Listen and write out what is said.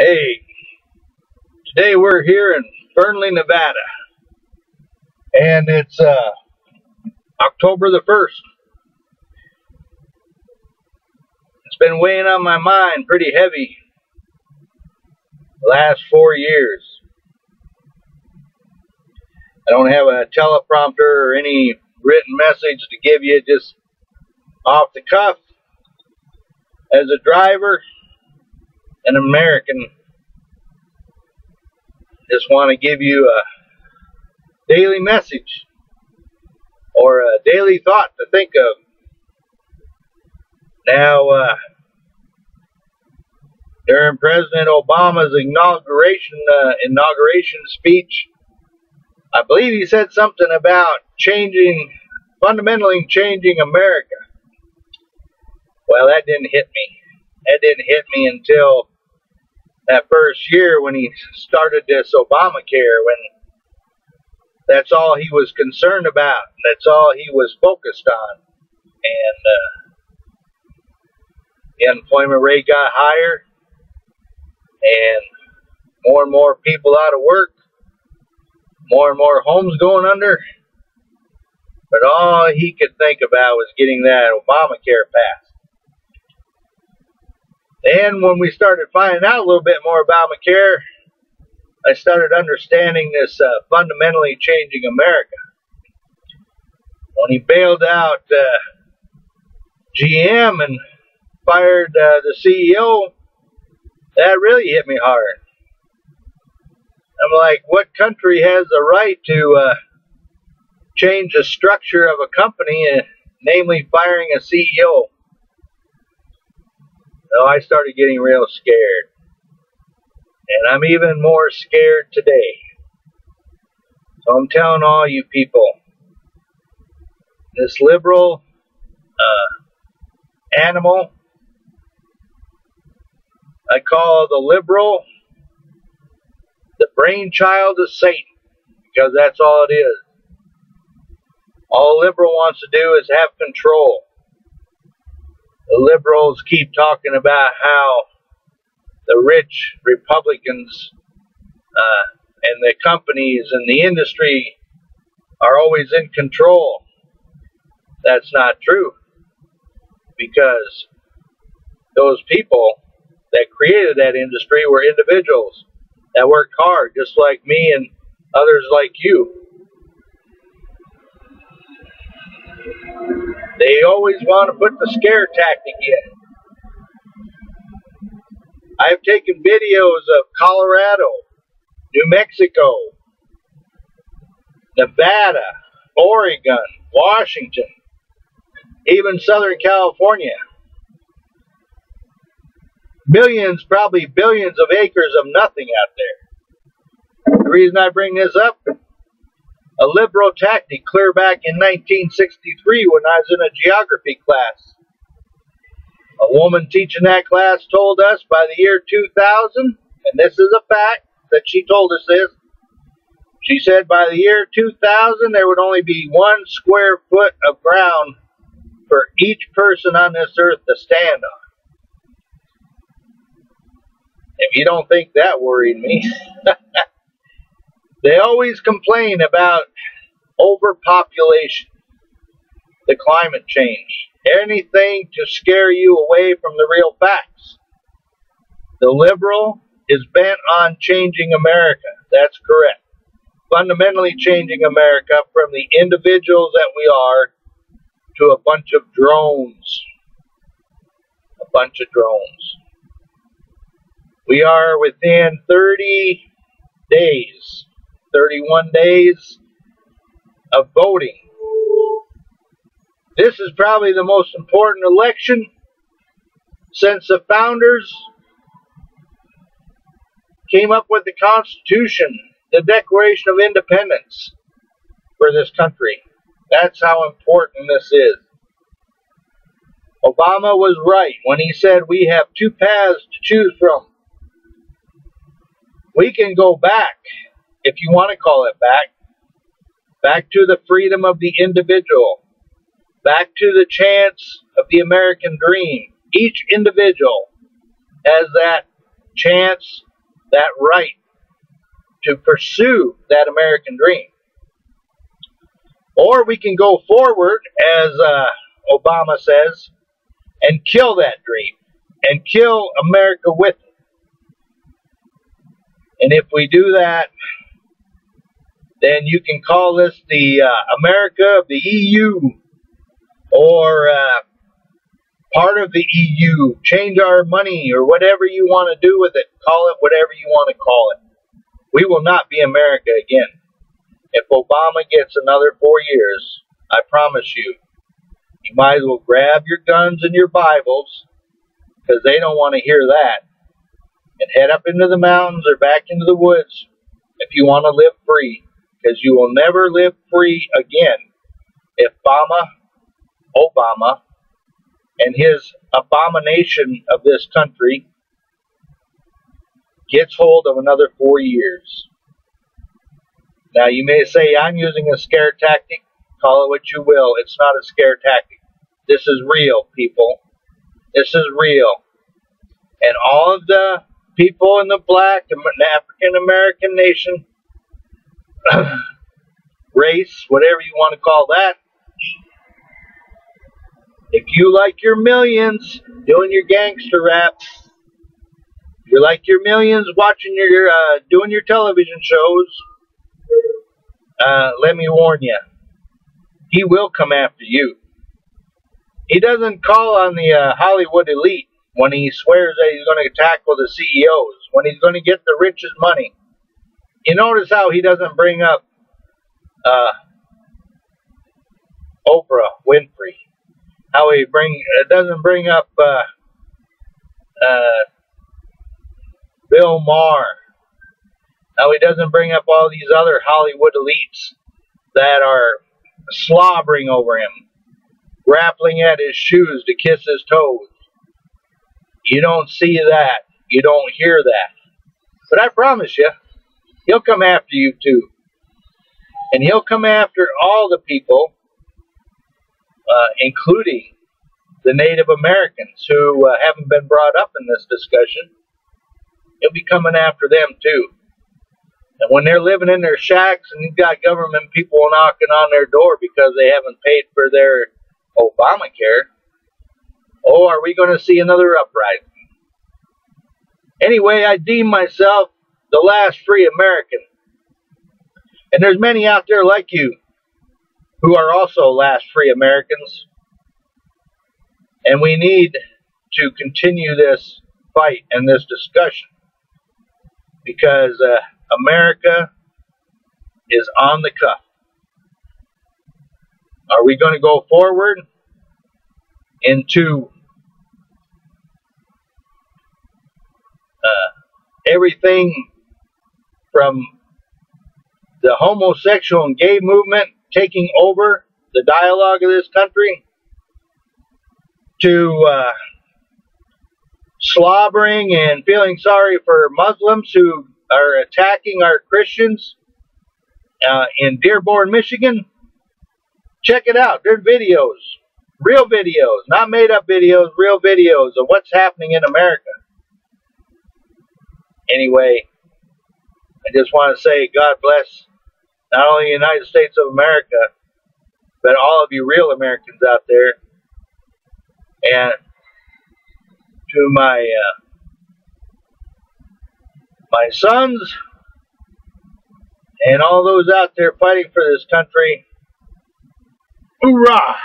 Hey, today we're here in Fernley, Nevada, and it's October the 1st. It's been weighing on my mind pretty heavy the last 4 years. I don't have a teleprompter or any written message to give you, just off the cuff. As a driver, an American, just want to give you a daily message or a daily thought to think of. Now, during President Obama's inauguration speech, I believe he said something about fundamentally changing America. Well, that didn't hit me. That didn't hit me until that first year when he started this Obamacare, when that's all he was concerned about. That's all he was focused on. And the unemployment rate got higher, and more people out of work, more and more homes going under. But all he could think about was getting that Obamacare passed. And when we started finding out a little bit more about Obamacare, I started understanding this fundamentally changing America. When he bailed out GM and fired the CEO, that really hit me hard. I'm like, what country has the right to change the structure of a company, namely firing a CEO? So I started getting real scared. And I'm even more scared today. So I'm telling all you people, this liberal animal, I call the liberal the brainchild of Satan, because that's all it is. All a liberal wants to do is have control. The liberals keep talking about how the rich Republicans and the companies and the industry are always in control. That's not true, because those people that created that industry were individuals that worked hard, just like me and others like you. They always want to put the scare tactic in. I've taken videos of Colorado, New Mexico, Nevada, Oregon, Washington, even Southern California. Millions, probably billions of acres of nothing out there. The reason I bring this up, a liberal tactic clear back in 1963 when I was in a geography class. A woman teaching that class told us by the year 2000, and this is a fact that she told us this, she said by the year 2000 there would only be 1 square foot of ground for each person on this earth to stand on. If you don't think that worried me. They always complain about overpopulation, the climate change, anything to scare you away from the real facts. The liberal is bent on changing America. That's correct. Fundamentally changing America from the individuals that we are to a bunch of drones. A bunch of drones. We are within 30 days, 31 days of voting. This is probably the most important election since the founders came up with the Constitution, the Declaration of Independence for this country. That's how important this is. Obama was right when he said we have 2 paths to choose from. We can go back, if you want to call it back to the freedom of the individual, back to the chance of the American dream. Each individual has that chance that right to pursue that American dream. Or we can go forward, as Obama says, and kill that dream and kill America with it. And if we do that, then you can call this the America of the EU, or part of the EU, change our money, or whatever you want to do with it. Call it whatever you want to call it. We will not be America again. If Obama gets another 4 years, I promise you, you might as well grab your guns and your Bibles, because they don't want to hear that, and head up into the mountains or back into the woods if you want to live free, because you will never live free again if Obama, and his abomination of this country gets hold of another 4 years. Now, you may say I'm using a scare tactic. Call it what you will. It's not a scare tactic. This is real, people. This is real. And all of the people in the black African American nation race, whatever you want to call that, if you like your millions doing your gangster rap, you like your millions watching your doing your television shows, let me warn you, he will come after you. He doesn't call on the Hollywood elite when he swears that he's going to tackle the CEOs, when he's going to get the richest money. You notice how he doesn't bring up Oprah Winfrey, how he doesn't bring up Bill Maher, how he doesn't bring up all these other Hollywood elites that are slobbering over him, grappling at his shoes to kiss his toes. You don't see that. You don't hear that. But I promise you, he'll come after you too. And he'll come after all the people, including the Native Americans who haven't been brought up in this discussion. He'll be coming after them too. And when they're living in their shacks and you've got government people knocking on their door because they haven't paid for their Obamacare, oh, are we going to see another uprising? Anyway, I deem myself the last free American. And there's many out there like you who are also last free Americans. And we need to continue this fight and this discussion, because America is on the cuff. Are we going to go forward into everything from the homosexual and gay movement taking over the dialogue of this country, to slobbering and feeling sorry for Muslims who are attacking our Christians in Dearborn, Michigan? Check it out. There's videos, real videos, not made up videos, real videos of what's happening in America. Anyway, I just want to say God bless not only the United States of America, but all of you real Americans out there. And to my sons and all those out there fighting for this country, hoorah!